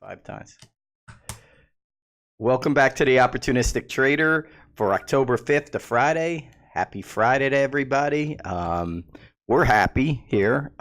5 times. Welcome back to the Opportunistic Trader for October 5th, the Friday. Happy Friday to everybody. We're happy here.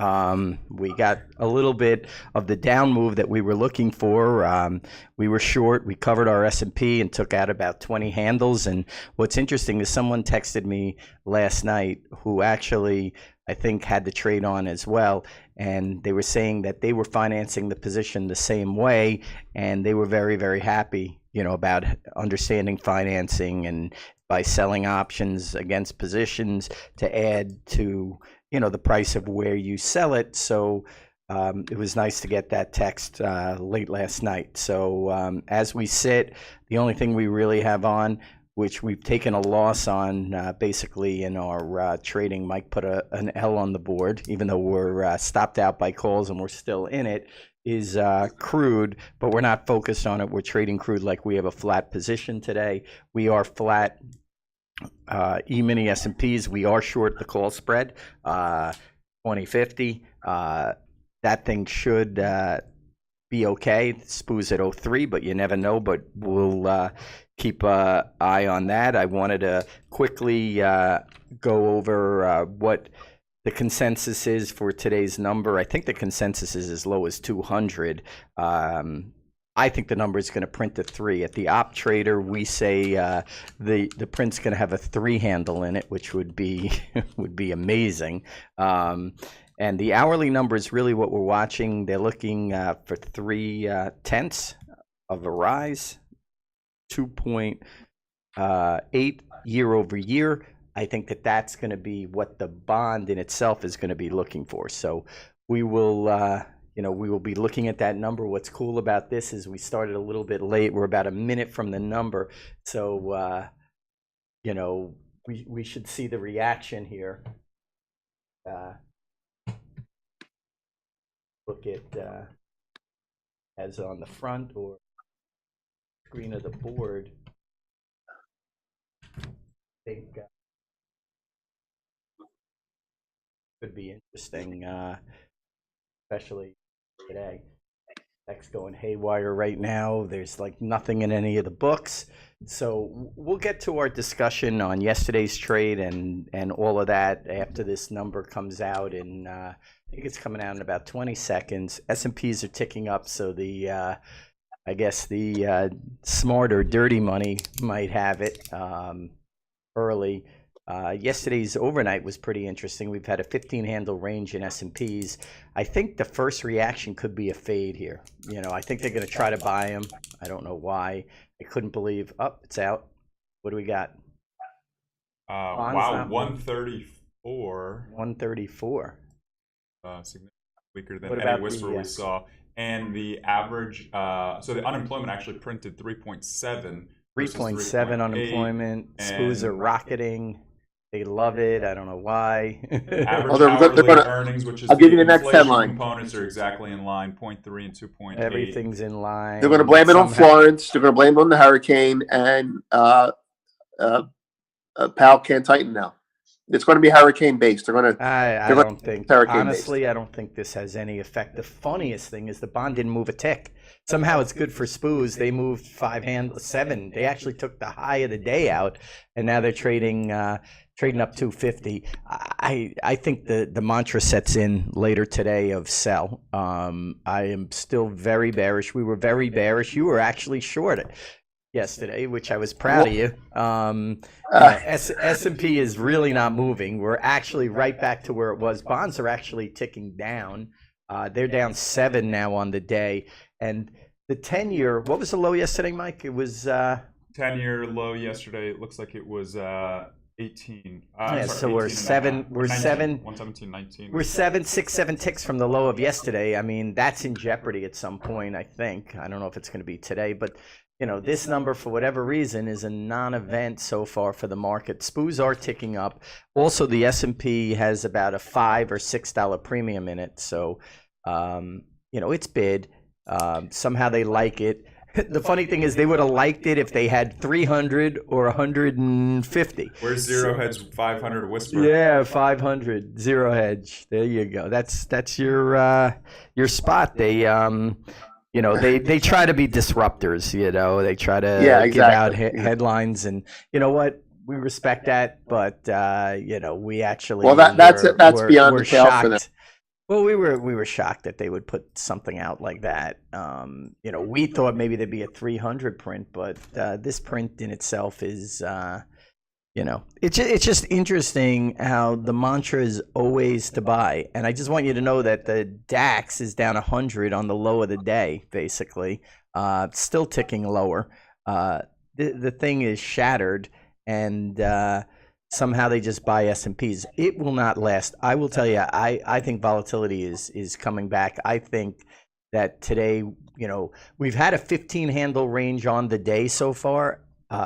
We got a little bit of the down move that we were looking for. We were short. We covered our S&P and took out about 20 handles. And what's interesting is someone texted me last night who actually, I think, had the trade on as well. And they were saying that they were financing the position the same way. And they were very, very happy, about understanding financing and by selling options against positions to add to the price of where you sell it. So it was nice to get that text late last night. So as we sit, the only thing we really have on, which we've taken a loss on basically in our trading, Mike put an L on the board, even though we're stopped out by calls and we're still in it, is Crude, but we're not focused on it. We're trading Crude like we have a flat position today. We are flat. E-mini S&Ps, we are short the call spread, 2050. That thing should be okay. SPOO's at 03, but you never know, but we'll keep an eye on that. I wanted to quickly go over what the consensus is for today's number. I think the consensus is as low as 200. I think the number is going to print a 3. At the Op Trader, we say the print's going to have a 3 handle in it, which would be amazing. And the hourly number is really what we're watching. They're looking for 3/10 of a rise, 2.8 year over year. I think that's going to be what the bond in itself is going to be looking for. So we will. We will be looking at that number. What's cool about this is we started a little bit late. We're about a minute from the number. So, we should see the reaction here. Look at as on the front or screen of the board. I think could be interesting, especially today. Tech's going haywire right now. There's like nothing in any of the books. So we'll get to our discussion on yesterday's trade and all of that after this number comes out. And I think it's coming out in about 20 seconds. S&Ps are ticking up, so the I guess the smart or dirty money might have it early. Yesterday's overnight was pretty interesting. We've had a 15 handle range in S&Ps. I think the first reaction could be a fade here. I think they're going to try to buy them. I don't know why. I couldn't believe. It's out. What do we got? Wow, 134. 134. Significantly weaker than any whisper we saw. And the average, so the unemployment actually printed 3.7. 3.7 unemployment. SPOOs are rocketing. They love it. I don't know why. Average hourly earnings, which is I'll give you the next headline. Components are exactly in line, 0.3 and 2.8. Everything's in line. They're going to blame it on Florence. They're going to blame it on the hurricane, and Powell can't tighten now. It's going to be hurricane based. They're going to. I don't think. Honestly, I don't think this has any effect. The funniest thing is the bond didn't move a tick. Somehow it's good for SPOOs. They moved 7. They actually took the high of the day out, and now they're trading up 250. I think the mantra sets in later today of sell. I am still very bearish. We were very bearish. You were actually short it yesterday, which I was proud of you. S&P is really not moving. We're actually right back to where it was. Bonds are actually ticking down. They're down 7 now on the day. And the 10-year, what was the low yesterday, Mike? It was 10-year low yesterday. It looks like it was 18. So we're 7. We're 7. 117.19. We're 6, 7 ticks from the low of yesterday. I mean, that's in jeopardy at some point, I think. I don't know if it's going to be today, but this number, for whatever reason, is a non-event so far for the market. SPOOs are ticking up. Also, the S&P has about a $5 or $6 premium in it. So, it's bid. Somehow they like it. The funny thing is they would have liked it if they had 300 or 150. Where's Zero Hedge 500 whisper? Yeah, 500 Zero Hedge. There you go. That's your spot. They they try to be disruptors. They try to give out headlines, and you know what? We respect that, but we actually that's beyond the pale for them. Well, we were shocked that they would put something out like that. We thought maybe there'd be a 300 print, but this print in itself is, it's just interesting how the mantra is always to buy. And I just want you to know that the DAX is down 100 on the low of the day, basically, still ticking lower. The thing is shattered, and somehow they just buy S&Ps. It will not last. I will tell you, I think volatility is coming back. I think that today, we've had a 15 handle range on the day so far,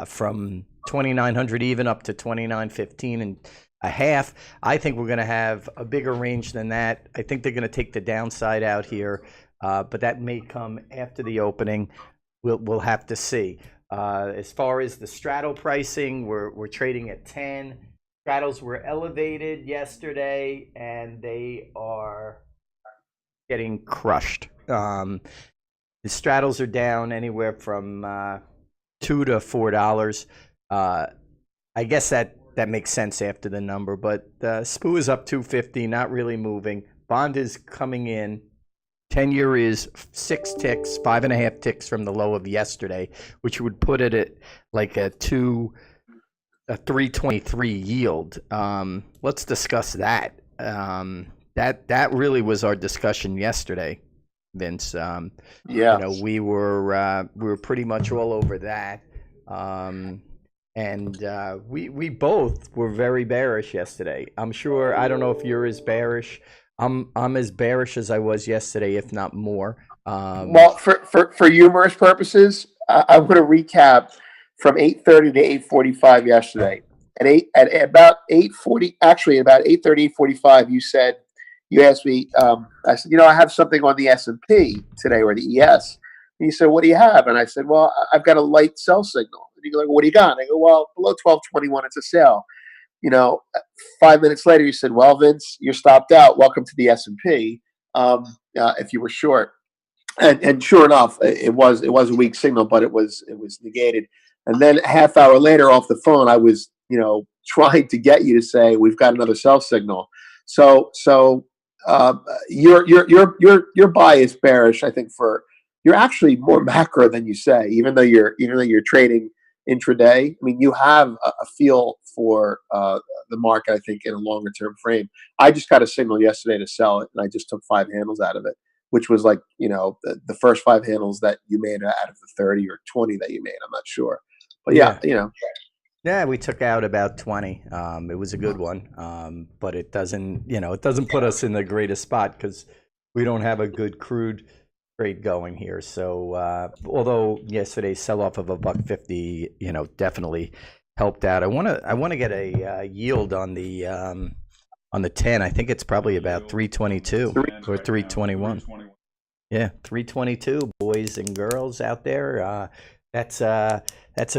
from 2,900 even up to 2,915 and a half. I think we're going to have a bigger range than that. I think they're going to take the downside out here, but that may come after the opening. We'll have to see. As far as the straddle pricing, we're trading at 10. Straddles were elevated yesterday, and they are getting crushed. The straddles are down anywhere from $2 to $4. I guess that makes sense after the number, but SPU is up 250, not really moving. Bond is coming in. 10-year is 6 ticks, 5.5 ticks from the low of yesterday, which would put it at like a 323 yield. Let's discuss that. That really was our discussion yesterday, Vince. We were pretty much all over that. And we both were very bearish yesterday. I'm sure, I don't know if you're as bearish. I'm as bearish as I was yesterday, if not more. Well, for humorous purposes, I'm going to recap from 8:30 to 8:45 yesterday. At about 8:40, actually about 8:30, 8:45, you asked me. I said, I have something on the S&P today, or the ES. And you said, what do you have? And I said, well, I've got a light sell signal. And you go, like, what do you got? And I go, well, below 1221, it's a sell. 5 minutes later, you said, well, Vince, you're stopped out. Welcome to the S&P. If you were short, and sure enough, it was a weak signal, but it was negated. And then a half hour later, off the phone, I was trying to get you to say we've got another sell signal. So your buy is bearish. I think you're actually more macro than you say, even though you're trading intraday. I mean, you have a feel for the market, I think, in a longer term frame. I just got a signal yesterday to sell it, and I just took 5 handles out of it, which was like, the first 5 handles that you made out of the 30 or 20 that you made. I'm not sure. But yeah, we took out about 20. It was a good one. But it doesn't put us in the greatest spot because we don't have a good crude trade going here. So although yesterday's sell-off of $1.50, definitely helped out. I want to get a yield on the 10. I think it's probably about 322 or 321. Yeah, 322, boys and girls out there. That's a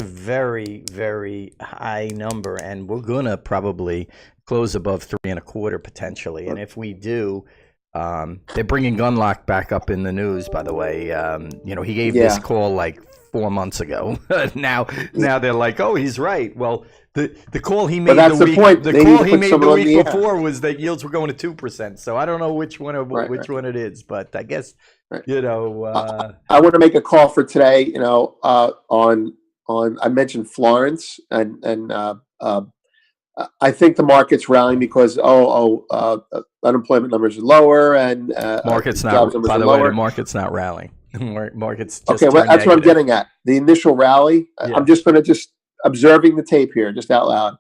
very, very high number, and we're gonna probably close above 3.25 potentially. And if we do, they're bringing Gunlock back up in the news. By the way, he gave this call like 4 months ago. now they're like, oh, he's right. Well, the call he made the week before was that yields were going to 2%. So I don't know which one it is, but I guess I want to make a call for today. On I mentioned Florence, and I think the market's rallying because unemployment numbers are lower, and market's not. By the way, the market's not rallying. Market's just okay. Well, that's negative. What I'm getting at. The initial rally. Yeah. I'm just going to observing the tape here, just out loud.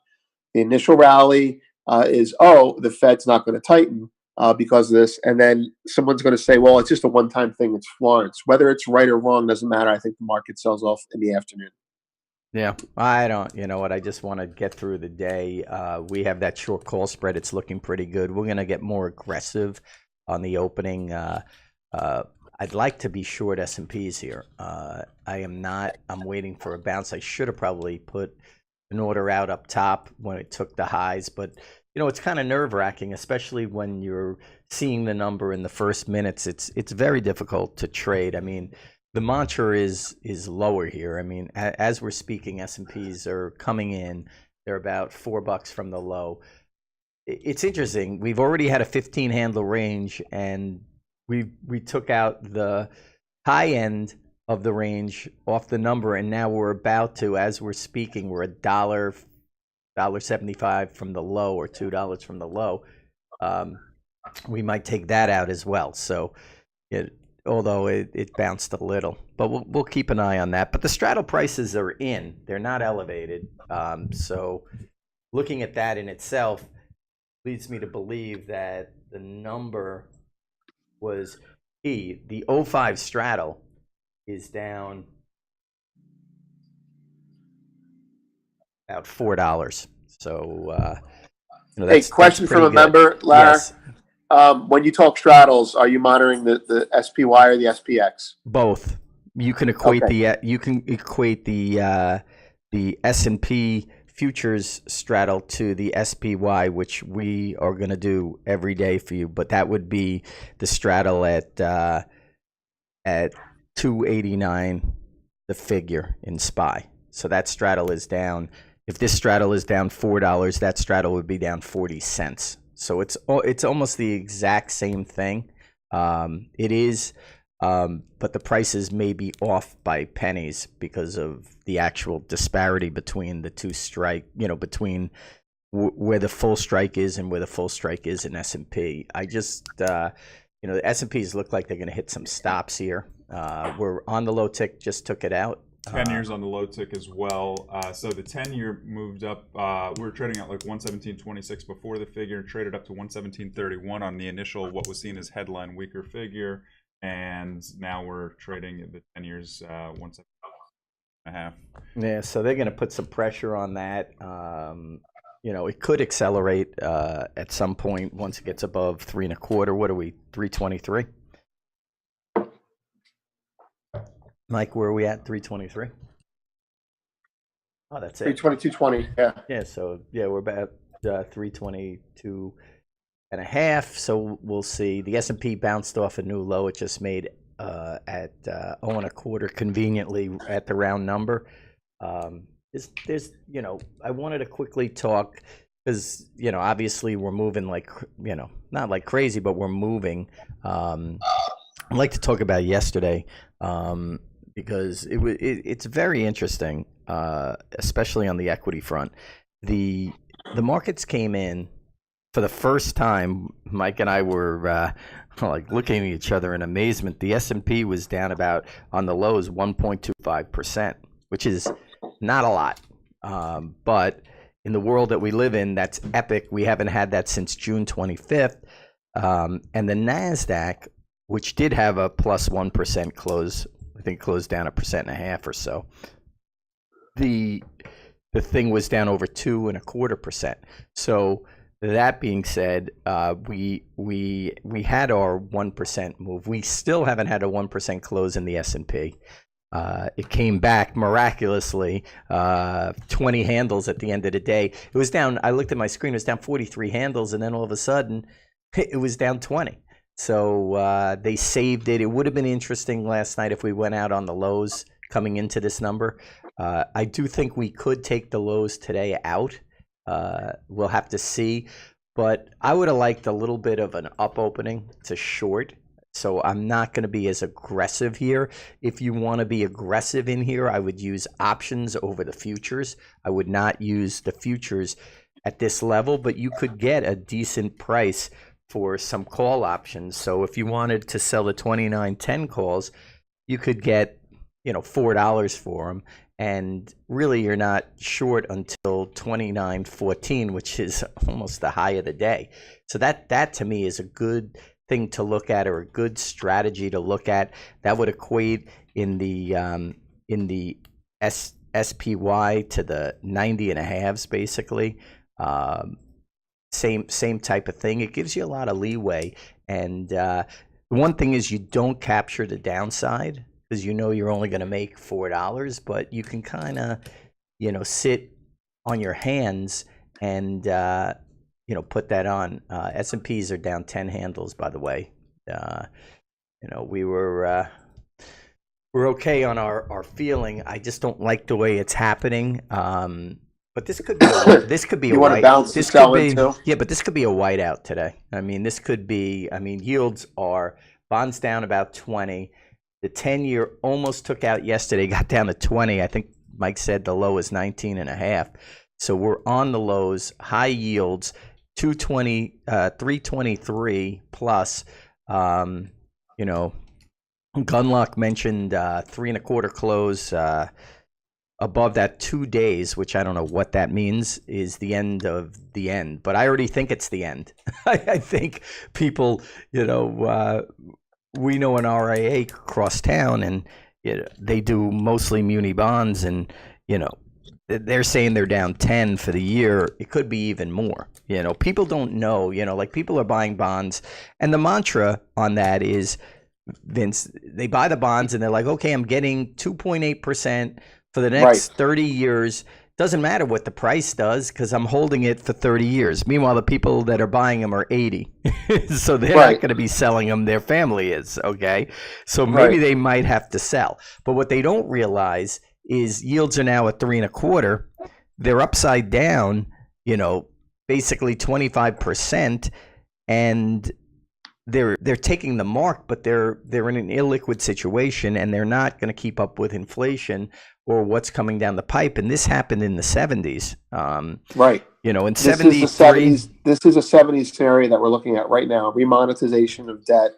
The initial rally is the Fed's not going to tighten because of this, and then someone's going to say, well, it's just a one-time thing. It's Florence. Whether it's right or wrong doesn't matter. I think the market sells off in the afternoon. Yeah, I don't. You know what? I just want to get through the day. We have that short call spread. It's looking pretty good. We're going to get more aggressive on the opening. I'd like to be short S&Ps here. I am not. I'm waiting for a bounce. I should have probably put an order out up top when it took the highs, but it's kind of nerve-wracking, especially when you're seeing the number in the first minutes. It's very difficult to trade. I mean, the mantra is lower here. I mean, as we're speaking, S&Ps are coming in. They're about $4 from the low. It's interesting. We've already had a 15-handle range, and we took out the high end of the range off the number, and now we're about to, as we're speaking, we're $1.75 from the low, or $2 from the low. We might take that out as well. So, although it bounced a little, but we'll keep an eye on that. But the straddle prices are in; they're not elevated. So, looking at that in itself leads me to believe that the number was the 05 straddle is down about $4. So, that's, question from a member, Lara. Yes. When you talk straddles, are you monitoring the SPY or the SPX? Both. You can equate Okay. the S&P futures straddle to the SPY, which we are going to do every day for you. But that would be the straddle at 289, the figure in SPY. So that straddle is down. If this straddle is down $4, that straddle would be down 40 cents. So it's almost the exact same thing. It is, but the prices may be off by pennies because of the actual disparity between the two strike. Between where the full strike is and where the full strike is in S&P. I just, the S&Ps look like they're going to hit some stops here. We're on the low tick, just took it out. 10 years on the low tick as well. So the 10-year moved up. We were trading at like 117.26 before the figure, traded up to 117.31 on the initial, what was seen as headline weaker figure. And now we're trading at the 10 years 117.5. Yeah, so they're going to put some pressure on that. It could accelerate at some point once it gets above 3.25. What are we, 323? Mike, where are we at? 323? Oh, that's it. 322.20. Yeah. Yeah. So we're about 322 and a half. So we'll see. The S&P bounced off a new low. It just made at 0.25 conveniently at the round number. There's I wanted to quickly talk because obviously we're moving like not like crazy, but we're moving. I'd like to talk about yesterday. Because it's very interesting, especially on the equity front. The markets came in for the first time. Mike and I were like looking at each other in amazement. The S&P was down about, on the lows, 1.25%, which is not a lot. But in the world that we live in, that's epic. We haven't had that since June 25th. And the NASDAQ, which did have a plus 1% close, I think closed down 1.5% or so. The thing was down over 2.25%. So that being said, we had our 1% move. We still haven't had a 1% close in the S&P. It came back miraculously, 20 handles at the end of the day. It was down. I looked at my screen. It was down 43 handles, and then all of a sudden, it was down 20. So they saved it. It would have been interesting last night if we went out on the lows coming into this number. I do think we could take the lows today out. We'll have to see. But I would have liked a little bit of an up opening to short. So I'm not going to be as aggressive here. If you want to be aggressive in here, I would use options over the futures. I would not use the futures at this level, but you could get a decent price for some call options. So if you wanted to sell the 29.10 calls, you could get $4 for them, and really you're not short until 29.14, which is almost the high of the day. So that to me is a good thing to look at, or a good strategy to look at. That would equate in the SPY to the 90.5s basically. Same type of thing. It gives you a lot of leeway, and the one thing is you don't capture the downside because you're only going to make $4, but you can kind of sit on your hands and put that on. S&Ps are down 10 handles, by the way. We're okay on our feeling. I just don't like the way it's happening. But this could be You want to bounce to sell into? Yeah, but this could be a whiteout today. I mean, this could be. I mean, yields are bonds down about 20. The 10-year almost took out yesterday, got down to 20. I think Mike said the low is 19.5. So we're on the lows, high yields, 220, 323 plus. Gunlock mentioned 3.25 close. Above that 2 days, which I don't know what that means, is the end of the end. But I already think it's the end. I think people, we know an RIA across town, and they do mostly muni bonds, and they're saying they're down 10 for the year. It could be even more. People don't know. Like people are buying bonds, and the mantra on that is, Vince, they buy the bonds and they're like, okay, I'm getting 2.8%. for the next 30 years. Doesn't matter what the price does because I'm holding it for 30 years. Meanwhile, the people that are buying them are 80. So they're not going to be selling them. Their family is, okay? So maybe they might have to sell. But what they don't realize is yields are now at 3.25. They're upside down, basically 25%. And they're taking the mark, but they're in an illiquid situation, and they're not going to keep up with inflation or what's coming down the pipe. And this happened in the 70s. In 73. This is a 70s scenario that we're looking at right now. Remonetization of debt.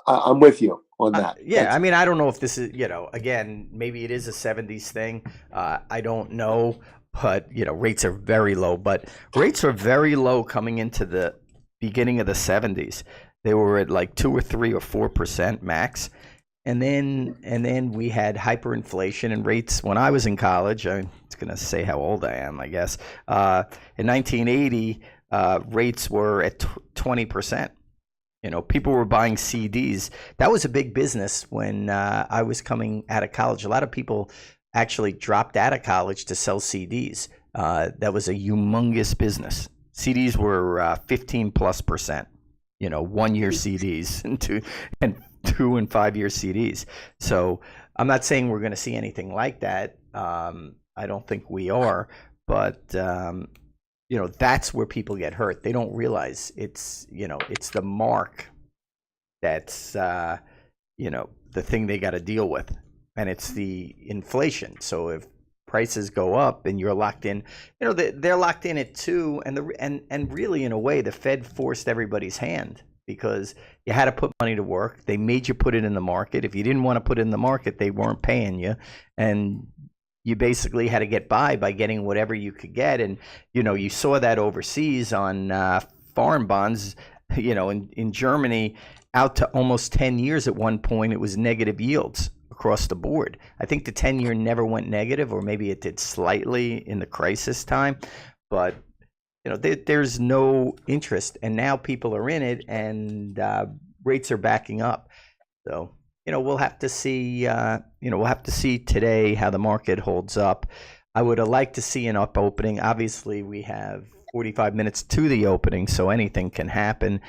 I'm with you on that. I mean, I don't know if this is, again, maybe it is a 70s thing. I don't know, but rates are very low. But rates are very low coming into the beginning of the 70s. They were at like 2 or 3 or 4% max. And then we had hyperinflation and rates when I was in college. I'm going to say how old I am, I guess. In 1980, rates were at 20%. People were buying CDs. That was a big business when I was coming out of college. A lot of people actually dropped out of college to sell CDs. That was a humongous business. CDs were 15+%. 1 year CDs and 2 and 5 year CDs. So I'm not saying we're going to see anything like that. I don't think we are, but that's where people get hurt. They don't realize it's the mark that's the thing they got to deal with, and it's the inflation. So if prices go up and you're locked in, they're locked in at 2, and really in a way the Fed forced everybody's hand because you had to put money to work. They made you put it in the market. If you didn't want to put it in the market, they weren't paying you, and you basically had to get by getting whatever you could get. And you saw that overseas on foreign bonds. In Germany, out to almost 10 years at one point, it was negative yields across the board. I think the 10-year never went negative, or maybe it did slightly in the crisis time, but there's no interest, and now people are in it, and rates are backing up. So we'll have to see. We'll have to see today how the market holds up. I would have liked to see an up opening. Obviously, we have 45 minutes to the opening, so anything can happen.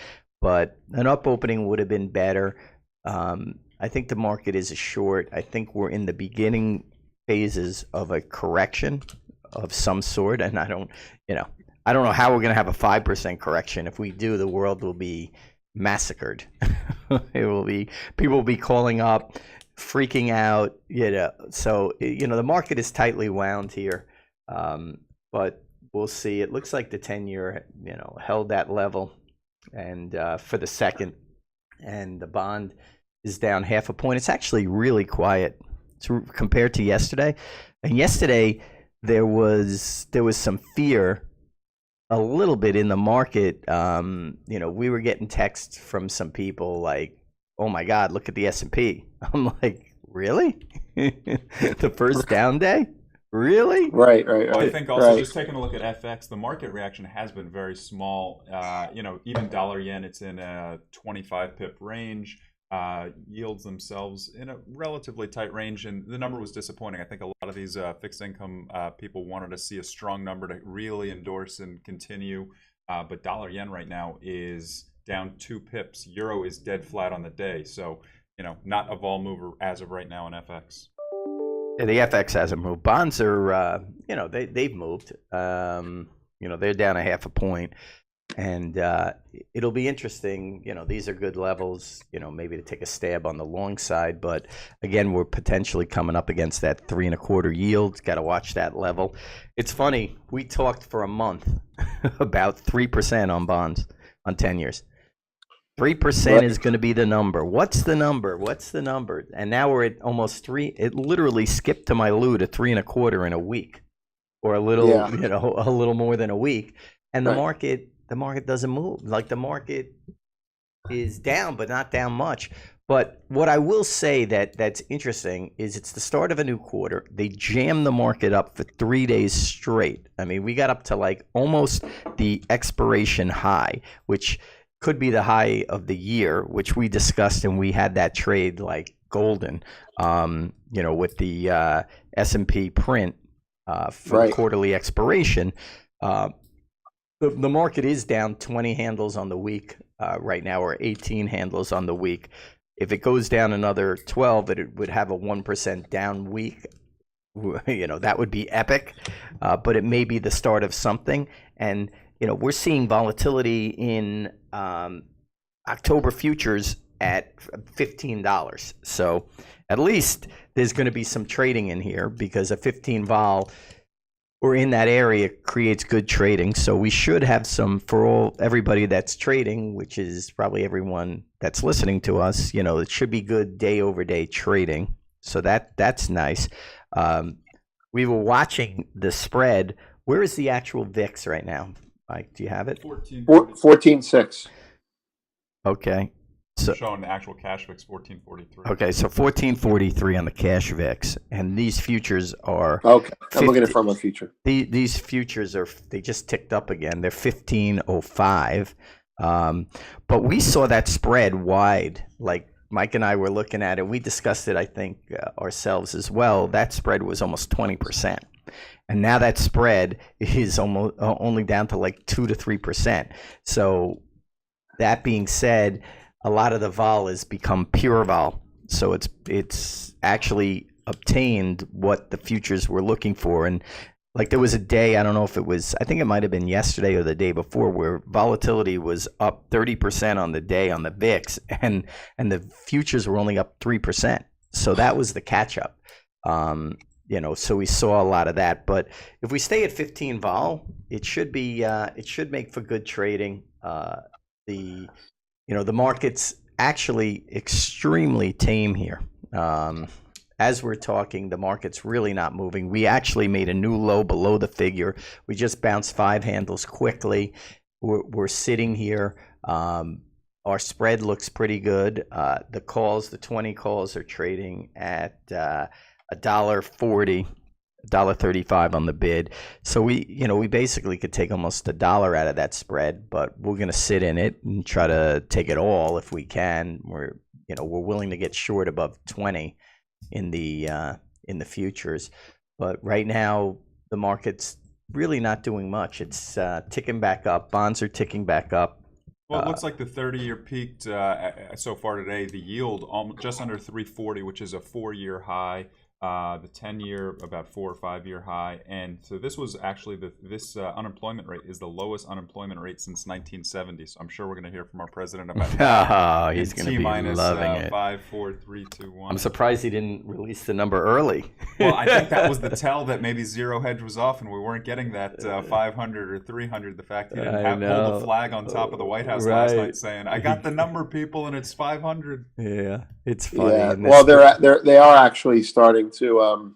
But an up opening would have been better. I think the market is a short. I think we're in the beginning phases of a correction of some sort, and I don't know how we're going to have a 5% correction. If we do, the world will be massacred. People will be calling up, freaking out. So the market is tightly wound here, but we'll see. It looks like the 10-year held that level, and for the second, and the bond is down 0.5 point. It's actually really quiet compared to yesterday. And yesterday there was some fear a little bit in the market. We were getting texts from some people like, "Oh my God, look at the S&P." I'm like, "Really? The first down day? Really?" Right. Well, I think also just taking a look at FX, the market reaction has been very small. Even dollar yen, it's in a 25 pip range. Yields themselves in a relatively tight range, and the number was disappointing. I think a lot of these fixed income people wanted to see a strong number to really endorse and continue but dollar yen right now is down 2 pips. Euro is dead flat on the day. So, not a vol mover as of right now in FX. Yeah, the FX hasn't moved. Bonds are, they've moved. They're down a half a point. And it'll be interesting. These are good levels, maybe to take a stab on the long side. But again, we're potentially coming up against that 3.25 yield. Got to watch that level. It's funny. We talked for a month about 3% on bonds on 10 years. 3% is going to be the number. What's the number? And now we're at almost 3. It literally skipped to my loo to 3.25 in a week, or a little, a little more than a week. And the market doesn't move. Like, the market is down, but not down much. But what I will say that's interesting is it's the start of a new quarter. They jammed the market up for 3 days straight. I mean, we got up to like almost the expiration high, which could be the high of the year, which we discussed, and we had that trade like golden, with the S&P print for quarterly expiration. The market is down 20 handles on the week right now, or 18 handles on the week. If it goes down another 12, it would have a 1% down week. That would be epic, but it may be the start of something. And we're seeing volatility in October futures at $15. So at least there's going to be some trading in here, because a 15 vol or in that area creates good trading. So we should have some for everybody that's trading, which is probably everyone that's listening to us. It should be good day over day trading. So that's nice. We were watching the spread. Where is the actual VIX right now? Mike, do you have it? 14.6. Okay. So showing the actual cash VIX 14.43. Okay, so 14.43 on the cash VIX, and these futures are okay. I'm looking at from a future. These futures they just ticked up again. They're 15.05, but we saw that spread wide. Like Mike and I were looking at it. We discussed it, I think, ourselves as well. That spread was almost 20%. And now that spread is almost only down to like 2 to 3%. So that being said, a lot of the vol has become pure vol. So it's actually obtained what the futures were looking for. And like, there was a day, I don't know if it was, I think it might have been yesterday or the day before, where volatility was up 30% on the day on the VIX, and the futures were only up 3%. So that was the catch up. So we saw a lot of that. But if we stay at 15 vol, it should make for good trading. The market's actually extremely tame here. As we're talking, the market's really not moving. We actually made a new low below the figure. We just bounced 5 handles quickly. We're sitting here. Our spread looks pretty good. The 20 calls are trading at $1.40, $1.35 on the bid. So we basically could take almost $1 out of that spread, but we're going to sit in it and try to take it all if we can. We're willing to get short above 20 in the futures, but right now the market's really not doing much. It's ticking back up. Bonds are ticking back up. Well, it looks like the 30-year peaked so far today. The yield just under 340, which is a 4-year high. The 10-year about 4 or 5-year high, and so this was actually this unemployment rate is the lowest unemployment rate since 1970. So I'm sure we're going to hear from our president about that. He's going to be loving it. 5, 4, 3, 2, 1. I'm surprised he didn't release the number early. Well, I think that was the tell that maybe zero hedge was off, and we weren't getting that 500 or 300. The fact he didn't pull the flag on top of the White House last night saying, "I got the number, people, and it's 500." Yeah, it's funny. Yeah. Well, they are actually starting to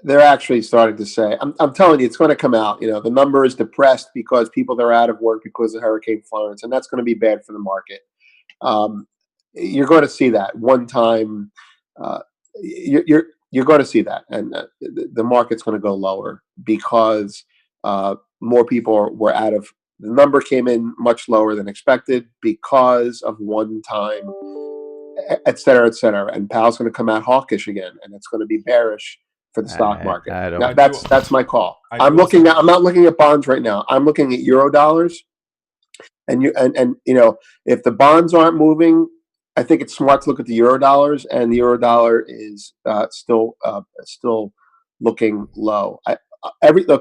they're actually starting to say, I'm telling you, it's going to come out. The number is depressed because people are out of work because of Hurricane Florence, and that's going to be bad for the market. You're going to see that one time. You're going to see that, and the market's going to go lower because more people were out of. The number came in much lower than expected because of one time, et cetera, et cetera. And Powell's going to come out hawkish again, and it's going to be bearish for the stock market. I don't. Now, that's my call. I'm not looking at bonds right now. I'm looking at euro dollars. And if the bonds aren't moving, I think it's smart to look at the euro dollars, and the euro dollar is still looking low.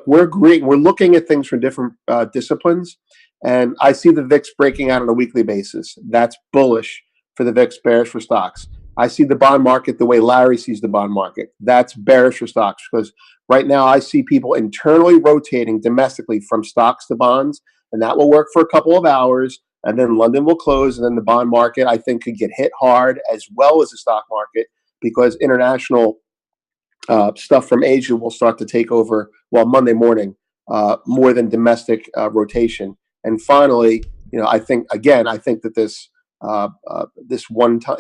We're agreeing. We're looking at things from different disciplines, and I see the VIX breaking out on a weekly basis. That's bullish for the VIX, bearish for stocks. I see the bond market the way Larry sees the bond market. That's bearish for stocks, because right now I see people internally rotating domestically from stocks to bonds, and that will work for a couple of hours, and then London will close, and then the bond market, I think, could get hit hard as well as the stock market, because international stuff from Asia will start to take over, Monday morning, more than domestic rotation. And finally, I think that this one time,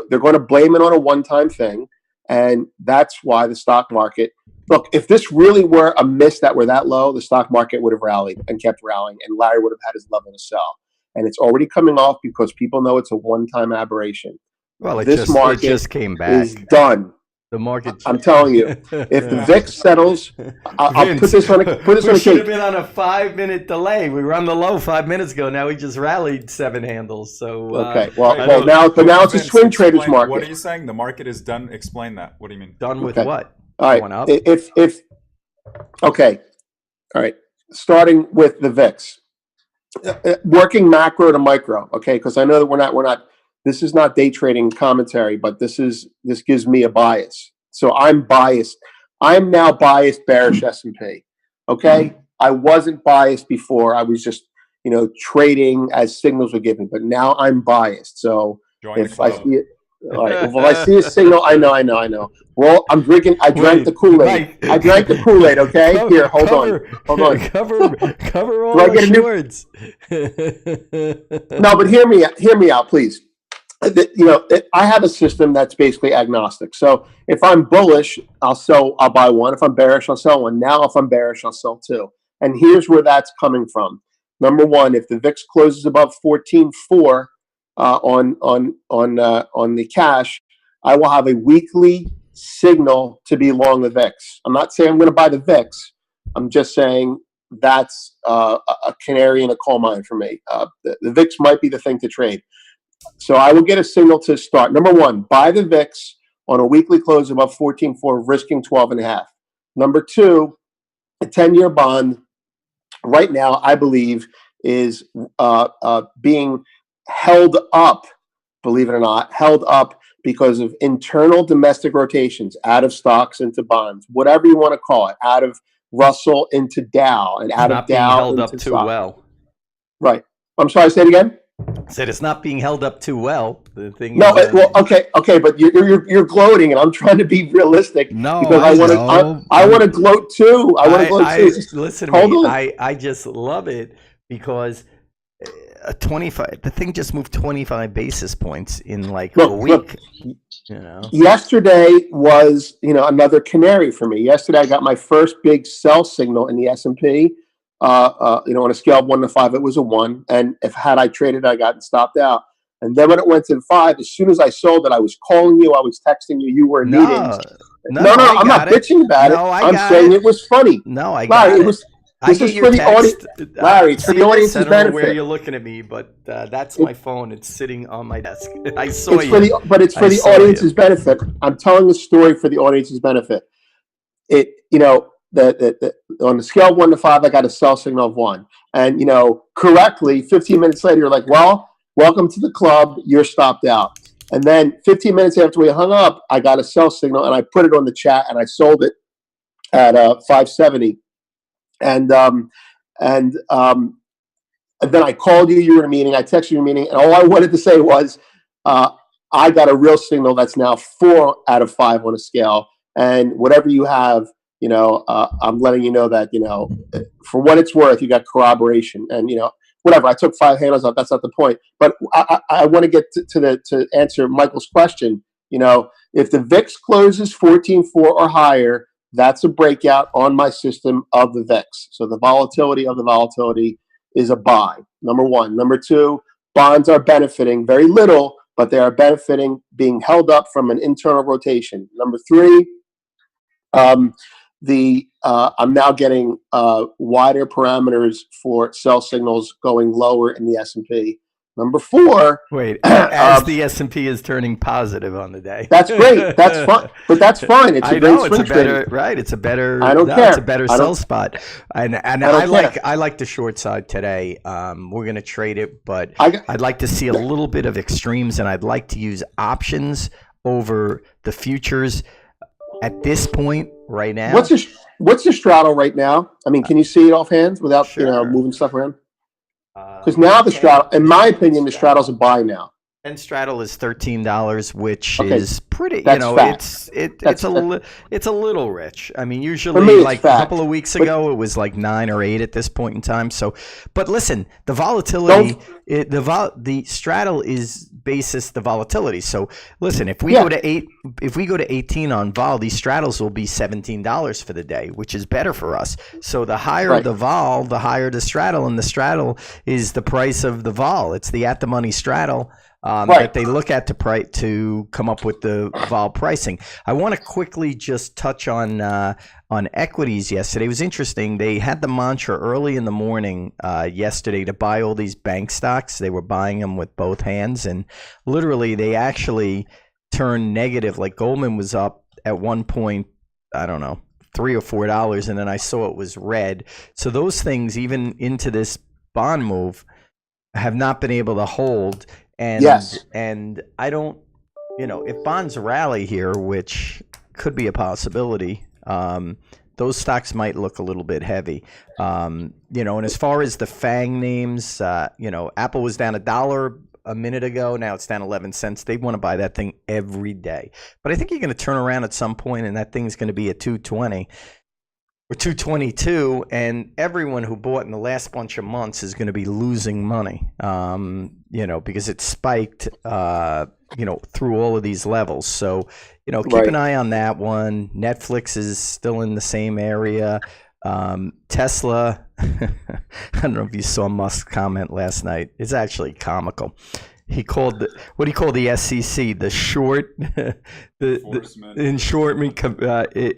they're going to blame it on a one-time thing, and that's why the stock market. Look, if this really were a miss that were that low, the stock market would have rallied and kept rallying, and Larry would have had his level to sell. And it's already coming off because people know it's a one-time aberration. Well, it market just came back. Is done. The market. I'm telling you, if the VIX settles, I'll put this on a cake. We should have been on a 5-minute delay. We were on the low 5 minutes ago. Now we just rallied 7 handles. So okay. Now it's a swing traders market. What are you saying? The market is done. Explain that. What do you mean? Done with what? All right. Going up? Okay. All right. Starting with the VIX, working macro to micro. Okay, because I know that we're not. This is not day trading commentary, but this gives me a bias. So I'm biased. I'm now biased bearish S&P. Okay, I wasn't biased before. I was just trading as signals were given, but now I'm biased. So if I see it. All right. Well, if I see a signal, I know. Well, I'm drinking. I drank the Kool-Aid. I drank the Kool-Aid. Okay. Here, hold on. Cover all the shorts. No, but hear me out, please. I have a system that's basically agnostic. So if I'm bullish, I'll buy one. If I'm bearish, I'll sell one. Now, if I'm bearish, I'll sell two. And here's where that's coming from. Number one, if the VIX closes above 14.4 on the cash, I will have a weekly signal to be long the VIX. I'm not saying I'm going to buy the VIX. I'm just saying that's a canary in a coal mine for me. The VIX might be the thing to trade. So I will get a signal to start. Number one, buy the VIX on a weekly close above 14.4, risking 12.5. Number two, a 10-year bond right now, I believe, is being held up, believe it or not, because of internal domestic rotations out of stocks into bonds, whatever you want to call it, out of Russell into Dow, and out of Dow held into up too stock. well. Right. I'm sorry. Say it again. Said it's not being held up too well. The thing. No, okay, but you're gloating, and I'm trying to be realistic. No, because I want to gloat too. I want to gloat too. Listen to me. I just love it because the thing just moved 25 basis points in like a week. Yesterday was another canary for me. Yesterday I got my first big sell signal in the S&P. On a scale of 1 to 5, it was a 1. And if had I traded, I got stopped out. And then when it went to 5, as soon as I sold it, I was calling you, I was texting you, you were in meetings. No, I'm not bitching about it. I'm saying it was funny. No, I got Larry, it. This is for the audience. Larry, it's for the audience's benefit. I don't know where you're looking at me, but that's my phone. It's sitting on my desk. I saw you. But it's for the audience's benefit. I'm telling the story for the audience's benefit. On the scale of 1 to 5, I got a sell signal of 1. And, correctly, 15 minutes later, you're like, well, welcome to the club. You're stopped out. And then 15 minutes after we hung up, I got a sell signal, and I put it on the chat, and I sold it at 570. And then I called you. You were in a meeting. I texted you in a meeting. And all I wanted to say was I got a real signal that's now 4 out of 5 on a scale. And whatever you have, I'm letting you know that, for what it's worth, you got corroboration. And, whatever, I took 5 handles out. That's not the point. But I want to get to answer Michael's question. If the VIX closes 14.4 or higher, that's a breakout on my system of the VIX. So the volatility of the volatility is a buy, number one. Number two, bonds are benefiting very little, but they are benefiting, being held up from an internal rotation. Number three, I'm now getting wider parameters for sell signals going lower in the S&P. Number 4. Wait, as the S&P is turning positive on the day. That's great. That's fine. But that's fine. It's a great swing better, right? It's a better. I don't care. It's a better sell spot. And I like the short side today. We're going to trade it, but I'd like to see a little bit of extremes, and I'd like to use options over the futures at this point right now. What's the straddle right now? I mean, can you see it offhand without moving stuff around? Because now the straddle, in my opinion, the straddle's a buy now. And straddle is $13, which is pretty. It's a little rich. I mean, usually like a couple of weeks ago, it was like 9 or 8 at this point in time. So, but listen, the volatility, the straddle is basis the volatility. So, listen, if we go to 8, if we go to 18 on vol, these straddles will be $17 for the day, which is better for us. So the higher the vol, the higher the straddle, and the straddle is the price of the vol. It's the at the money straddle. That they look at to come up with the vol pricing. I want to quickly just touch on equities yesterday. It was interesting. They had the mantra early in the morning yesterday to buy all these bank stocks. They were buying them with both hands, and literally they actually turned negative. Like Goldman was up at one point, I don't know, $3 or $4, and then I saw it was red. So those things, even into this bond move, have not been able to hold. And I don't, if bonds rally here, which could be a possibility, those stocks might look a little bit heavy. And as far as the FAANG names, Apple was down $1 a minute ago. Now it's down 11 cents. They want to buy that thing every day. But I think you're going to turn around at some point and that thing's going to be at 220. Or 222, and everyone who bought in the last bunch of months is going to be losing money, because it spiked, through all of these levels. So, keep an eye on that one. Netflix is still in the same area. Tesla, I don't know if you saw Musk's comment last night. It's actually comical. He called what he called the SEC the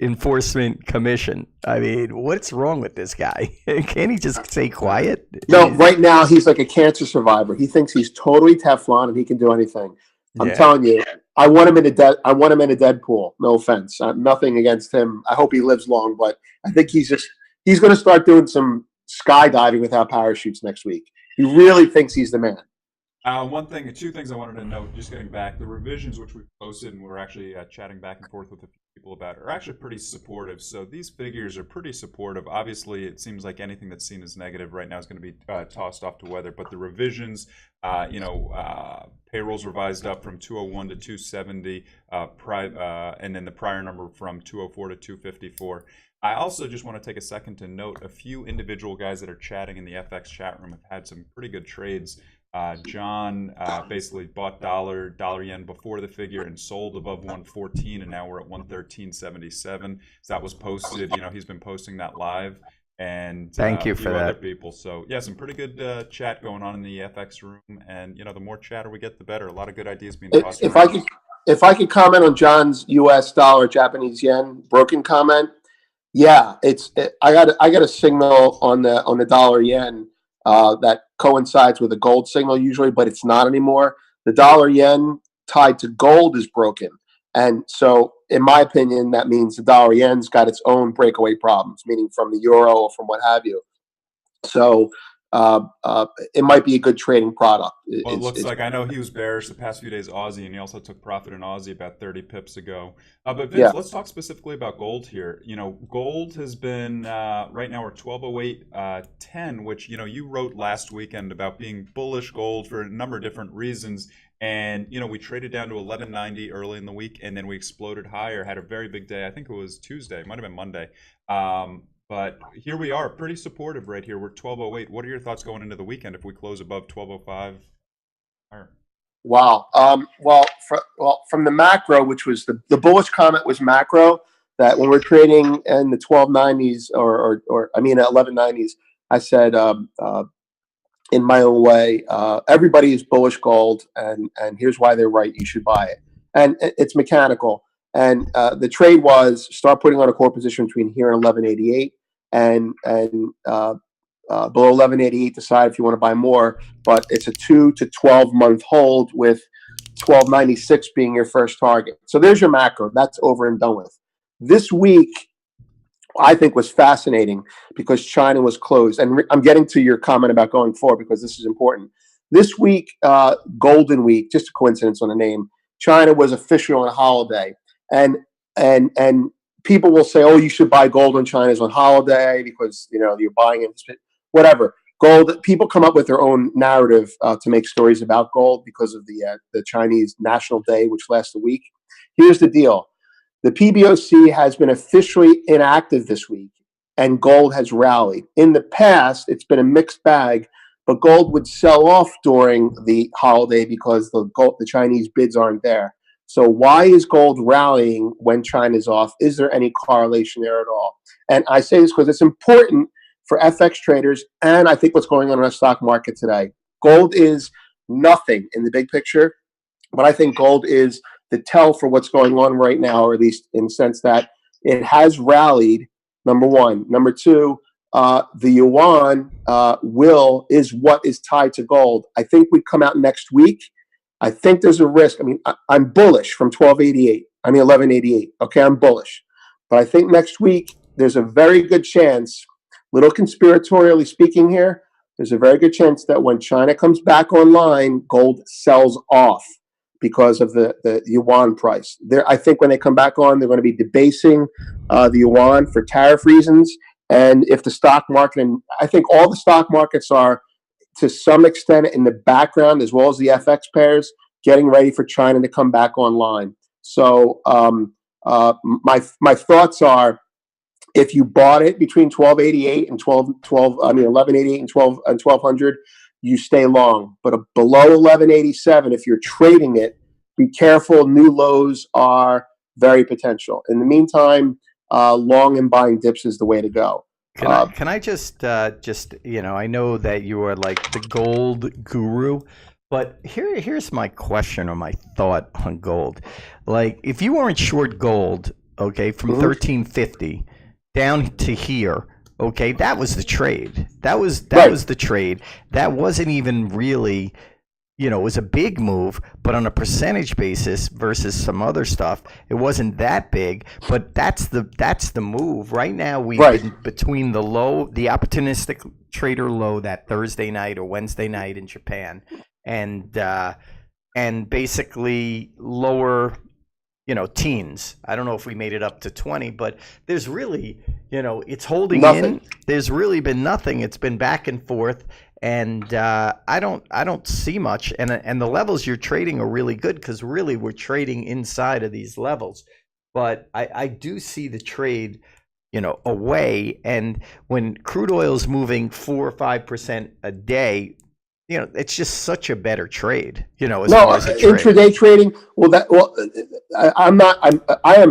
enforcement commission. I mean, what's wrong with this guy? Can't he just stay quiet? No, right now he's like a cancer survivor. He thinks he's totally Teflon and he can do anything. I'm telling you, I want him in a Deadpool. No offense, nothing against him. I hope he lives long, but I think he's going to start doing some skydiving without parachutes next week. He really thinks he's the man. Two things I wanted to note, just getting back, the revisions which we posted and we're actually chatting back and forth with a few people about are actually pretty supportive. So these figures are pretty supportive. Obviously, it seems like anything that's seen as negative right now is going to be tossed off to weather. But the revisions, payrolls revised up from 201 to 270, and then the prior number from 204 to 254. I also just want to take a second to note a few individual guys that are chatting in the FX chat room have had some pretty good trades. John basically bought dollar yen before the figure and sold above 114, and now we're at 113.77. So that was posted. He's been posting that live, and thank you for that. Other people. So yeah, some pretty good chat going on in the FX room, and the more chatter we get, the better. A lot of good ideas being tossed. If I could comment on John's U.S. dollar Japanese yen broken comment, I got a signal on the dollar yen. That coincides with a gold signal usually, but it's not anymore. The dollar yen tied to gold is broken. And so, in my opinion, that means the dollar yen's got its own breakaway problems, meaning from the euro or from what have you. So, it might be a good trading product. Well, it looks like, I know he was bearish the past few days, Aussie, and he also took profit in Aussie about 30 pips ago. But Vince, let's talk specifically about gold here. Gold has been, right now we're 1208.10, which, you wrote last weekend about being bullish gold for a number of different reasons. And, we traded down to 1190 early in the week, and then we exploded higher, had a very big day. I think it was Tuesday, might have been Monday. But here we are, pretty supportive right here. We're 1208. What are your thoughts going into the weekend if we close above 1205? Wow. From the macro, which was the bullish comment was macro, that when we're trading in the 1290s or at 1190s, I said in my own way, everybody is bullish gold, and here's why they're right. You should buy it, and it's mechanical. And the trade was start putting on a core position between here and 1188, and below 1188, decide if you want to buy more. But it's a 2 to 12 month hold with 1296 being your first target. So there's your macro. That's over and done with. This week, I think, was fascinating because China was closed. And I'm getting to your comment about going forward because this is important. This week, Golden Week, just a coincidence on the name, China was officially on a holiday. And people will say, oh, you should buy gold when China's on holiday because, you're buying it, whatever. Gold, people come up with their own narrative to make stories about gold because of the Chinese National Day, which lasts a week. Here's the deal. The PBOC has been officially inactive this week, and gold has rallied. In the past, it's been a mixed bag, but gold would sell off during the holiday because the Chinese bids aren't there. So why is gold rallying when China's off? Is there any correlation there at all? And I say this because it's important for FX traders, and I think what's going on in our stock market today. Gold is nothing in the big picture, but I think gold is the tell for what's going on right now, or at least in the sense that it has rallied, number one. Number two, the yuan is what is tied to gold. I think we come out next week. I think there's a risk. I mean, I'm bullish from 1188. Okay, I'm bullish. But I think next week there's a very good chance, little conspiratorially speaking here, there's a very good chance that when China comes back online, gold sells off because of the yuan price. I think when they come back on, they're going to be debasing the yuan for tariff reasons. And if the stock market, and I think all the stock markets are, to some extent in the background, as well as the FX pairs, getting ready for China to come back online. So my thoughts are, if you bought it between 1288 and 1188 and 1200, you stay long. But below 1187, if you're trading it, be careful. New lows are very potential. In the meantime, long and buying dips is the way to go. Can I just I know that you are like the gold guru, but here's my question or my thought on gold. Like, if you weren't short gold, okay, from 1350 down to here, okay, that was the trade. That was the trade. That wasn't even really, it was a big move, but on a percentage basis versus some other stuff, it wasn't that big. But that's the move. Right now, we've been between the low, the opportunistic trader low that Thursday night or Wednesday night in Japan, and basically lower, teens. I don't know if we made it up to 20, but there's really, it's holding nothing. In. There's really been nothing. It's been back and forth. And I don't see much, and the levels you're trading are really good because really we're trading inside of these levels. But I do see the trade, away. And when crude oil is moving 4 or 5% a day, it's just such a better trade. As far as a trade. Intraday trading. I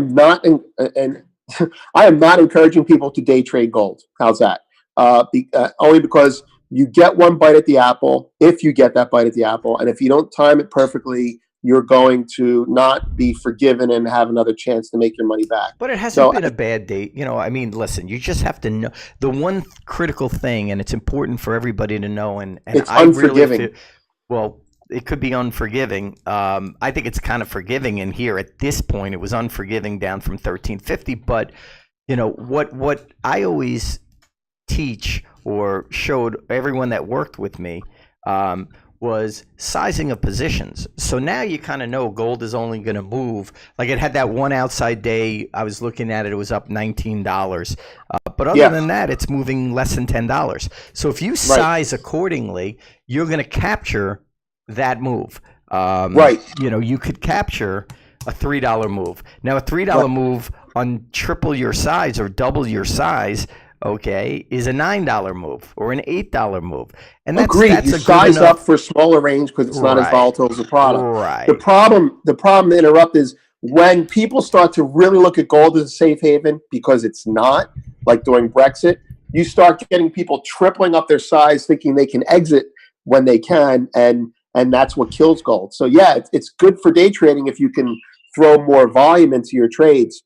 am not encouraging people to day trade gold. How's that? Only because you get one bite at the apple, if you get that bite at the apple, and if you don't time it perfectly, you're going to not be forgiven and have another chance to make your money back. But it hasn't been a bad day. Listen, you just have to know the one critical thing, and it's important for everybody to know, and it's unforgiving. It could be unforgiving. I think it's kind of forgiving in here at this point. It was unforgiving down from 1350, but what I always teach or showed everyone that worked with me was sizing of positions. So now you kind of know gold is only going to move. Like, it had that one outside day. I was looking at it. It was up $19. But other than that, it's moving less than $10. So if you size accordingly, you're going to capture that move. You could capture a $3 move. Now, a $3 move on triple your size or double your size, okay, is a $9 move or an $8 move. And that's agreed. That's you size up for smaller range because it's not as volatile as the product. Right. The problem to interrupt is when people start to really look at gold as a safe haven, because it's not, like during Brexit, you start getting people tripling up their size thinking they can exit when they can, and that's what kills gold. So yeah, it's good for day trading if you can throw more volume into your trades.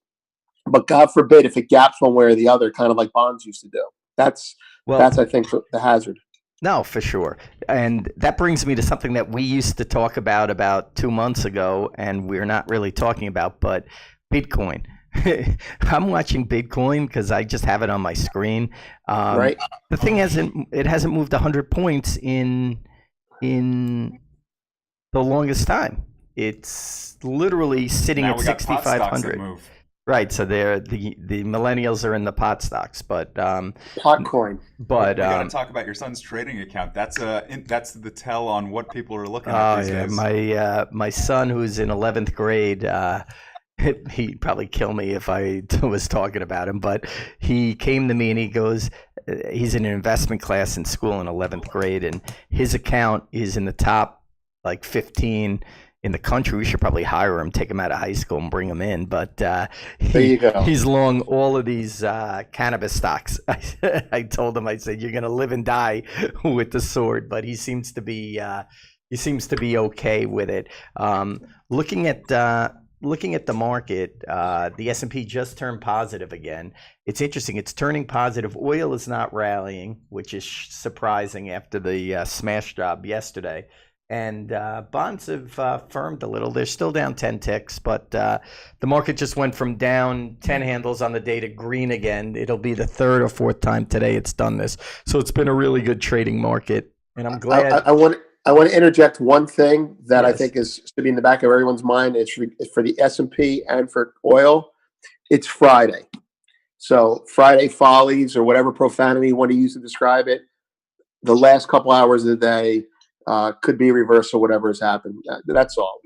But God forbid if it gaps one way or the other, kind of like bonds used to do. That's Well, I think the hazard. no, for sure. And that brings me to something that we used to talk about 2 months ago, and we're not really talking about, but Bitcoin. I'm watching Bitcoin because I just have it on my screen. Right. The thing hasn't moved 100 points in the longest time. It's literally sitting Now at we got pot stocks that 6,500. move. Right, so they're the millennials are in the pot stocks, but Potcoin. but We got to talk about your son's trading account. That's the tell on what people are looking at oh these yeah, days. my son who's in 11th grade, he'd probably kill me if I was talking about him, but he came to me and he goes, he's in an investment class in school in 11th grade, and his account is in the top like 15 in the country. We should probably hire him, take him out of high school and bring him in. But there you go. he's long all of these cannabis stocks. I told him, I said, you're going to live and die with the sword, but he seems to be okay with it. Looking at the market, the S&P just turned positive again. It's interesting. It's turning positive. Oil is not rallying, which is surprising after the smash job yesterday. And bonds have firmed a little. They're still down 10 ticks, but the market just went from down 10 handles on the day to green again. It'll be the third or fourth time today it's done this. So it's been a really good trading market, and I'm glad. I want to interject one thing that I Yes. think is to be in the back of everyone's mind. It's for the S&P and for oil. It's Friday. So Friday follies, or whatever profanity you want to use to describe it, the last couple hours of the day could be a reversal, whatever has happened. That's all,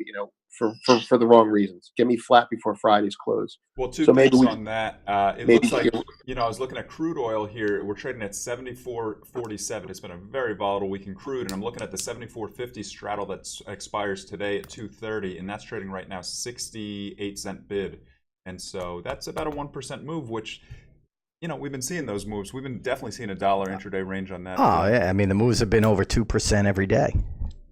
for the wrong reasons. Get me flat before Friday's close. Well, two So things maybe on that. It maybe looks like, I was looking at crude oil here. We're trading at 74.47. It's been a very volatile week in crude, and I'm looking at the 74.50 straddle that expires today at 2:30, and that's trading right now 68-cent bid. And so that's about a 1% move, which, we've been seeing those moves. We've been definitely seeing a dollar intraday range on that. Oh yeah, I mean the moves have been over 2% every day,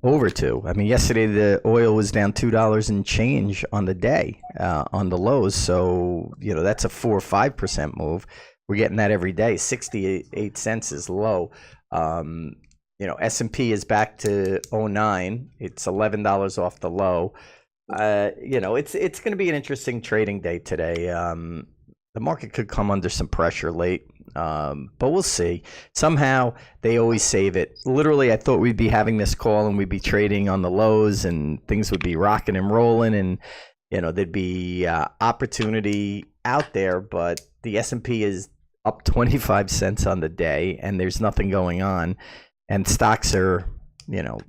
over 2. I mean yesterday the oil was down $2 and change on the day on the lows, so that's a 4 or 5% move. We're getting that every day. 68 cents is low. S&P is back to 09. It's $11 off the low. It's going to be an interesting trading day today. The market could come under some pressure late, but we'll see. Somehow they always save it. Literally, I thought we'd be having this call and we'd be trading on the lows and things would be rocking and rolling, and there'd be opportunity out there. But the S&P is up 25 cents on the day, and there's nothing going on, and stocks are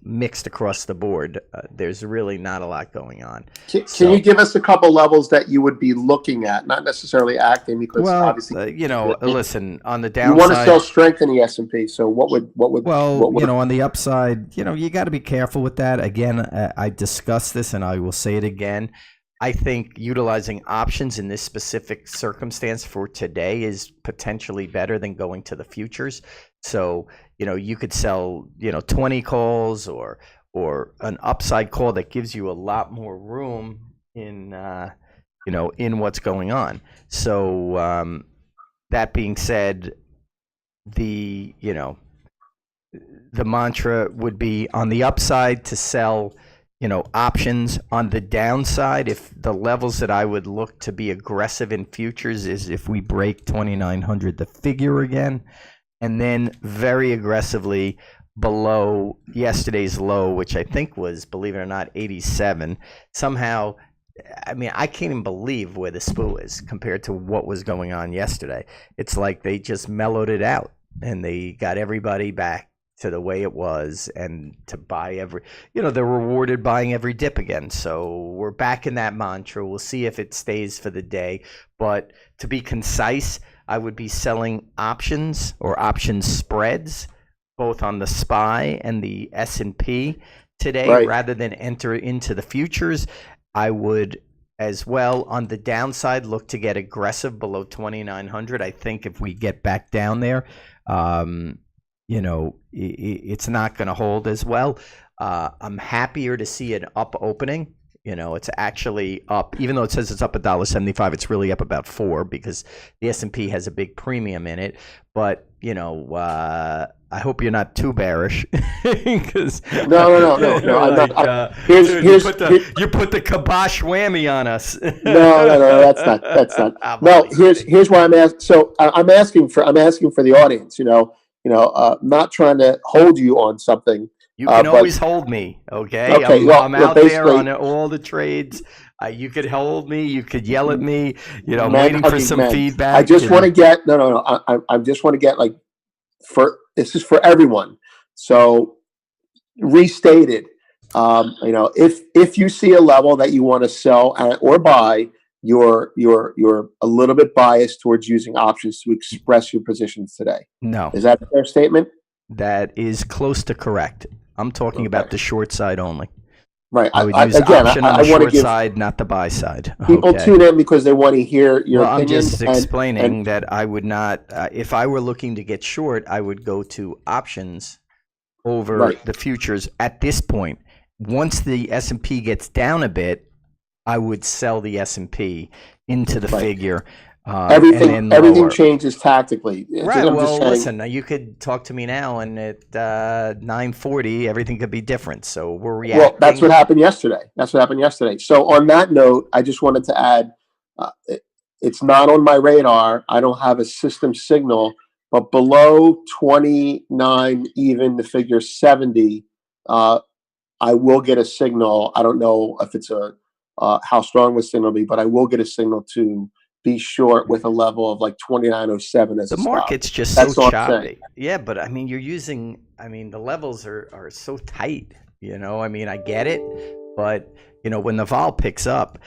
mixed across the board. There's really not a lot going on. Can you give us a couple levels that you would be looking at, not necessarily acting, because obviously, listen, on the downside, you want to sell strength in the S&P. So what would on the upside, you got to be careful with that. Again, I discussed this and I will say it again. I think utilizing options in this specific circumstance for today is potentially better than going to the futures. So, you could sell, 20 calls or an upside call that gives you a lot more room in what's going on. So, that being said, the mantra would be on the upside to sell, options. On the downside, if the levels that I would look to be aggressive in futures is if we break 2,900, the figure again, and then very aggressively below yesterday's low, which I think was, believe it or not, 87. Somehow, I mean, I can't even believe where the SPOO is compared to what was going on yesterday. It's like they just mellowed it out and they got everybody back to the way it was, and to buy they're rewarded buying every dip again. So we're back in that mantra. We'll see if it stays for the day. But to be concise, I would be selling options or option spreads, both on the SPY and the S&P today, Right. rather than enter into the futures. I would as well, on the downside, look to get aggressive below 2,900. I think if we get back down there, it's not going to hold as well. I'm happier to see an up opening You know, it's actually up, even though it says it's up $1.75. It's really up about 4 because the S&P has a big premium in it. But you know, I hope you're not too bearish. Because No. I'm like, not. you put the kibosh whammy on us. No. That's not. No, here's why I'm asking. So I'm asking for the audience. Not trying to hold you on something. You can always hold me, okay? Okay, I'm out there on all the trades. You could hold me. You could yell at me. You know, I'm waiting for some feedback. I just want to get no. I just want to get this is for everyone. So restated, if you see a level that you want to sell or buy, you're a little bit biased towards using options to express your positions today. No, is that a fair statement? That is close to correct. I'm talking about the short side only. Right. I would use option on the short side, not the buy side. People tune in because they want to hear your opinion. I'm just explaining that I would not, if I were looking to get short, I would go to options over the futures at this point. Once the S&P gets down a bit, I would sell the S&P into the figure. Everything changes tactically. Right. Well, listen, you could talk to me now, and at 9:40, everything could be different. So we're reacting. Well, that's what happened yesterday. So on that note, I just wanted to add, it's not on my radar. I don't have a system signal, but below 29, even the figure 70, I will get a signal. I don't know if it's how strong the signal will be, but I will get a signal to be short with a level of like 29.07 as the market's stop. Just so choppy. Yeah, but I mean, the levels are so tight. I get it, but when the vol picks up,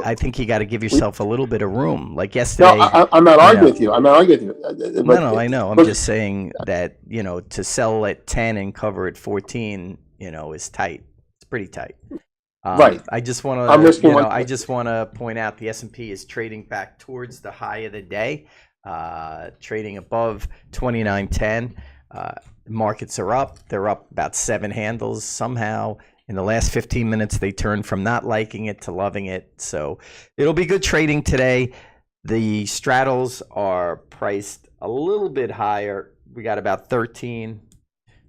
I think you got to give yourself a little bit of room. Like yesterday. No, I'm not arguing with you. I'm not arguing with you. No, I know. I'm just saying that to sell at 10 and cover at 14, is tight. It's pretty tight. Right. I just want to. I just want to point out the S&P is trading back towards the high of the day, trading above 29.10. Markets are up. They're up about 7 handles. Somehow, in the last 15 minutes, they turned from not liking it to loving it. So it'll be good trading today. The straddles are priced a little bit higher. We got about $13,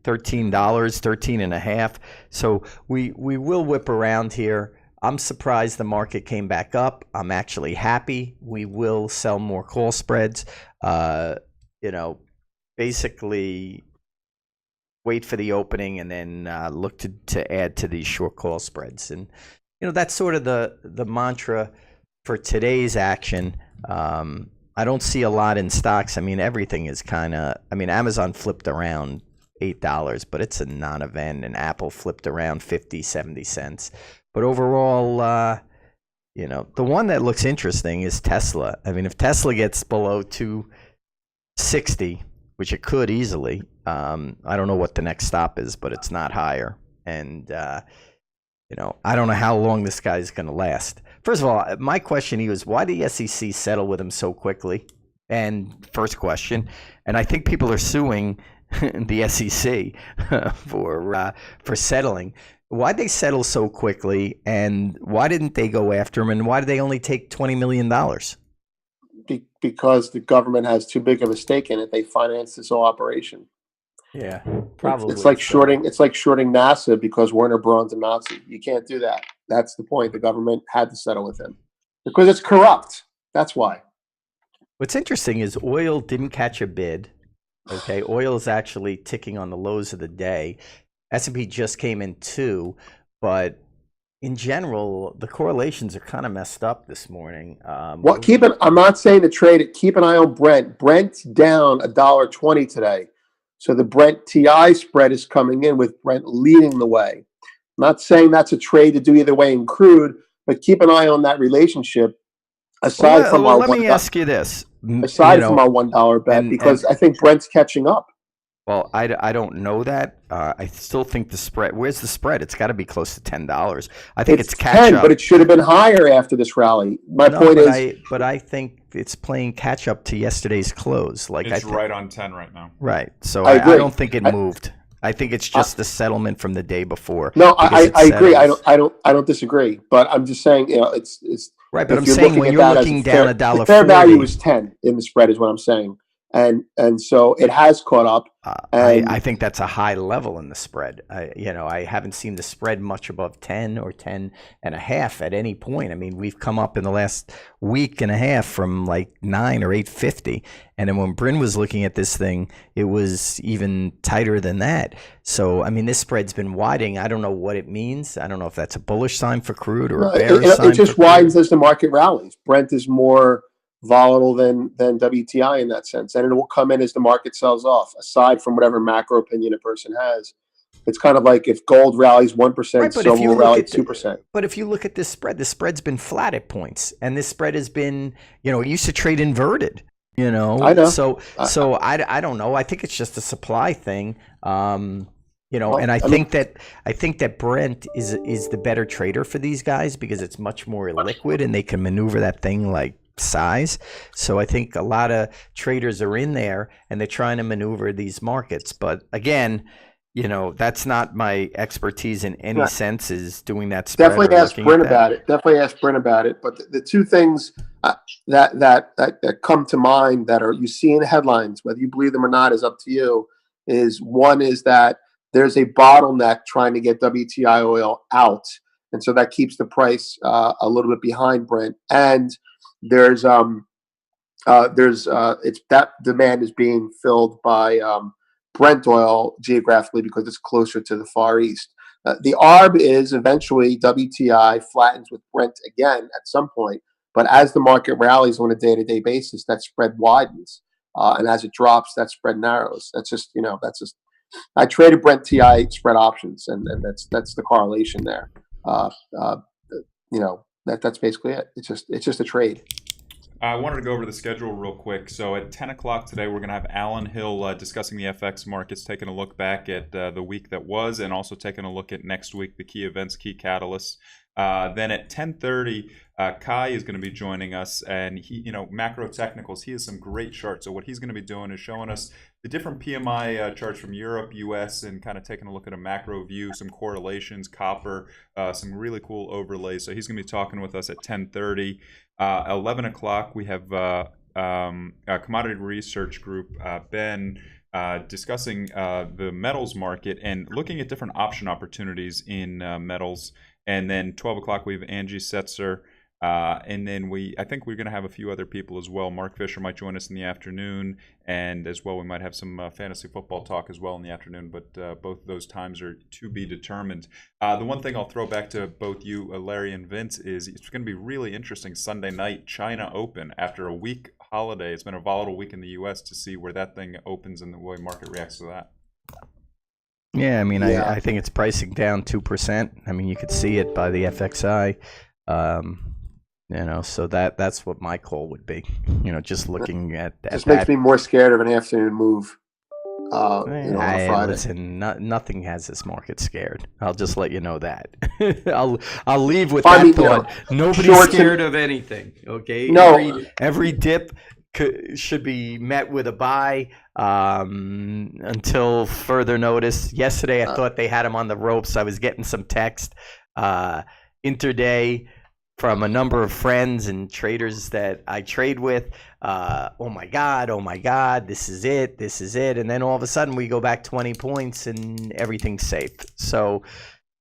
$13.5. So we will whip around here. I'm surprised the market came back up. I'm actually happy. We will sell more call spreads. Basically wait for the opening and then look to add to these short call spreads. And that's sort of the mantra for today's action. I don't see a lot in stocks. Everything is Amazon flipped around $8, but it's a non-event, and Apple flipped around 50-70 cents. But overall, the one that looks interesting is Tesla. If Tesla gets below 260, which it could easily, I don't know what the next stop is, but it's not higher. And I don't know how long this guy's going to last. First of all, my question was, why did the SEC settle with him so quickly? And first question, and I think people are suing the SEC for settling. Why'd they settle so quickly, and why didn't they go after him, and why did they only take $20 million? Because the government has too big of a stake in it. They finance this whole operation. Yeah, probably. It's like shorting NASA because Werner Braun's a Nazi. You can't do that. That's the point. The government had to settle with him because it's corrupt. That's why. What's interesting is oil didn't catch a bid. Okay, oil is actually ticking on the lows of the day. S&P just came in 2, but in general, the correlations are kind of messed up this morning. I'm not saying to trade it. Keep an eye on Brent. Brent's down $1.20 today. So the Brent TI spread is coming in with Brent leading the way. I'm not saying that's a trade to do either way in crude, but keep an eye on that relationship. Let me ask you this. Aside from our $1 bet, because I think Brent's catching up. Well, I don't know that. I still think the spread. Where's the spread? It's got to be close to $10. I think it's catch up, but it should have been higher after this rally. I think it's playing catch up to yesterday's close. It's right on 10 right now. Right. So I don't think it moved. I think it's just the settlement from the day before. No, because it I agree. settles. I don't disagree. But I'm just saying, it's Right, but if I'm you're saying looking when at you're that as looking a down fair, the $1.40, fair value is 10 in the spread, is what I'm saying, and so it has caught up. And I think that's a high level in the spread. I haven't seen the spread much above 10 or 10 and a half at any point. I mean, we've come up in the last week and a half from like 9 or 850. And then when Bryn was looking at this thing, it was even tighter than that. So, I mean, this spread's been widening. I don't know what it means. I don't know if that's a bullish sign for crude or no, a bearish sign it just for crude. widens as the market rallies. Brent is more volatile than WTI in that sense, and it will come in as the market sells off. Aside from whatever macro opinion a person has, it's kind of like if gold rallies 1%, Right, but silver will rally 2%. but if you look at this spread, the spread's been flat at points, and this spread has been, it used to trade inverted. I know. So I don't know. I think it's just a supply thing. And Well, I think that Brent is the better trader for these guys because it's much more liquid and they can maneuver that thing like size. So I think a lot of traders are in there and they're trying to maneuver these markets. But again, that's not my expertise in any Right. sense, is doing that spread. Definitely or ask looking Brent at that. about it. Definitely ask Brent about it. But the two things that come to mind that are you see in headlines, whether you believe them or not, is up to you. Is one is that there's a bottleneck trying to get WTI oil out, and so that keeps the price a little bit behind Brent. And there's it's that demand is being filled by Brent oil geographically because it's closer to the Far East. The ARB is eventually WTI flattens with Brent again at some point, but as the market rallies on a day-to-day basis, that spread widens, and as it drops, that spread narrows. That's just I traded Brent TI spread options, and that's the correlation there. That's basically it. It's just a trade. I wanted to go over the schedule real quick. So at 10 o'clock today, we're going to have Alan Hill discussing the FX markets, taking a look back at the week that was, and also taking a look at next week, the key events, key catalysts. Then at 10:30, Kai is going to be joining us, and he, macro technicals. He has some great charts. So what he's going to be doing is showing us the different PMI charts from Europe, US, and kind of taking a look at a macro view, some correlations, copper, some really cool overlays. So he's going to be talking with us at 10:30. 11 o'clock, we have a commodity research group, Ben, discussing the metals market and looking at different option opportunities in metals. And then 12 o'clock, we have Angie Setzer. And then I think we're going to have a few other people as well. Mark Fisher might join us in the afternoon. And as well, we might have some fantasy football talk as well in the afternoon. But both of those times are to be determined. The one thing I'll throw back to both you, Larry and Vince, is it's going to be really interesting Sunday night, China Open. After a week holiday, it's been a volatile week in the U.S. to see where that thing opens and the way market reacts to that. Yeah, I mean, yeah. I think it's pricing down 2%. I mean, you could see it by the FXI. So that's what my call would be. Just looking at just makes me more scared of an afternoon move. On a Friday. Listen, nothing has this market scared. I'll just let you know that. I'll leave with that thought. Nobody's scared of anything. Okay. No. Every dip should be met with a buy until further notice. Yesterday, I thought they had him on the ropes. I was getting some text intraday from a number of friends and traders that I trade with. Oh my God, this is it. And then all of a sudden we go back 20 points and everything's safe. So,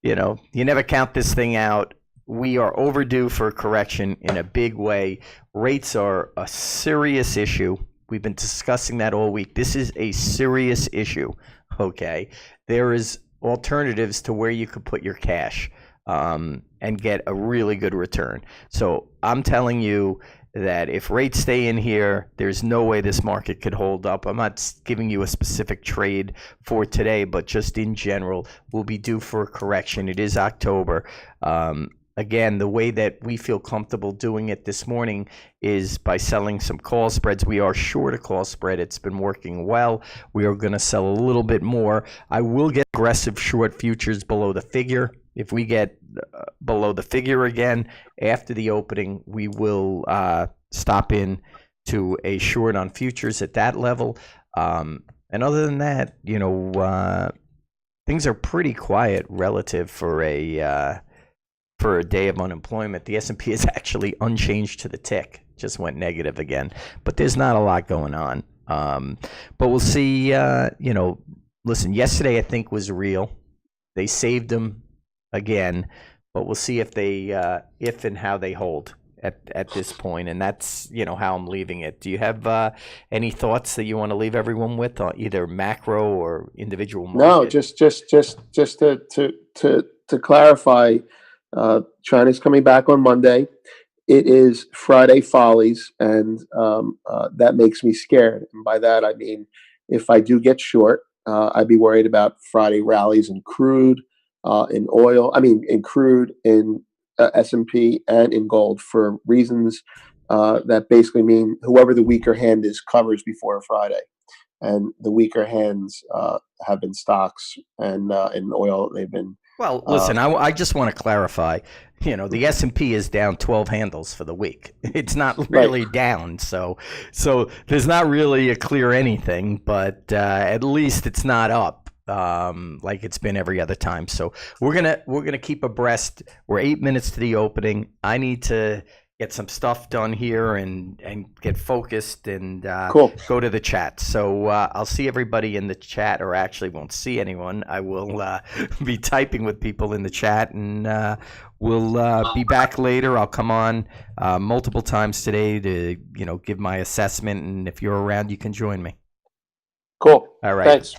you never count this thing out. We are overdue for a correction in a big way. Rates are a serious issue. We've been discussing that all week. This is a serious issue, okay? There is alternatives to where you could put your cash and get a really good return. So I'm telling you that if rates stay in here, there's no way this market could hold up. I'm not giving you a specific trade for today, but just in general, we'll be due for a correction. It is October. Again, the way that we feel comfortable doing it this morning is by selling some call spreads. We are short a call spread. It's been working well. We are going to sell a little bit more. I will get aggressive short futures below the figure. If we get below the figure again after the opening, we will stop in to a short on futures at that level. And other than that, things are pretty quiet relative for a day of unemployment. The S&P is actually unchanged to the tick, just went negative again, but there's not a lot going on. But we'll see. Listen, yesterday I think was real. They saved them again, but we'll see if if and how they hold at this point, and that's how I'm leaving it. Do you have any thoughts that you want to leave everyone with, either macro or individual market? No, just to clarify, China's coming back on Monday. It is Friday follies, and that makes me scared. And by that I mean, if I do get short, I'd be worried about Friday rallies in crude, in oil. I mean, in crude, in S&P, and in gold, for reasons that basically mean whoever the weaker hand is covers before Friday. And the weaker hands have been stocks, and in oil they've been. Well, listen, I just want to clarify. The S&P is down 12 handles for the week. It's not really down, so there's not really a clear anything. But at least it's not up like it's been every other time. So we're gonna keep abreast. We're 8 minutes to the opening. I need to get some stuff done here and get focused and Cool. Go to the chat. So I'll see everybody in the chat, or actually won't see anyone. I will be typing with people in the chat, and we'll be back later. I'll come on multiple times today to give my assessment, and if you're around, you can join me. Cool. All right. Thanks.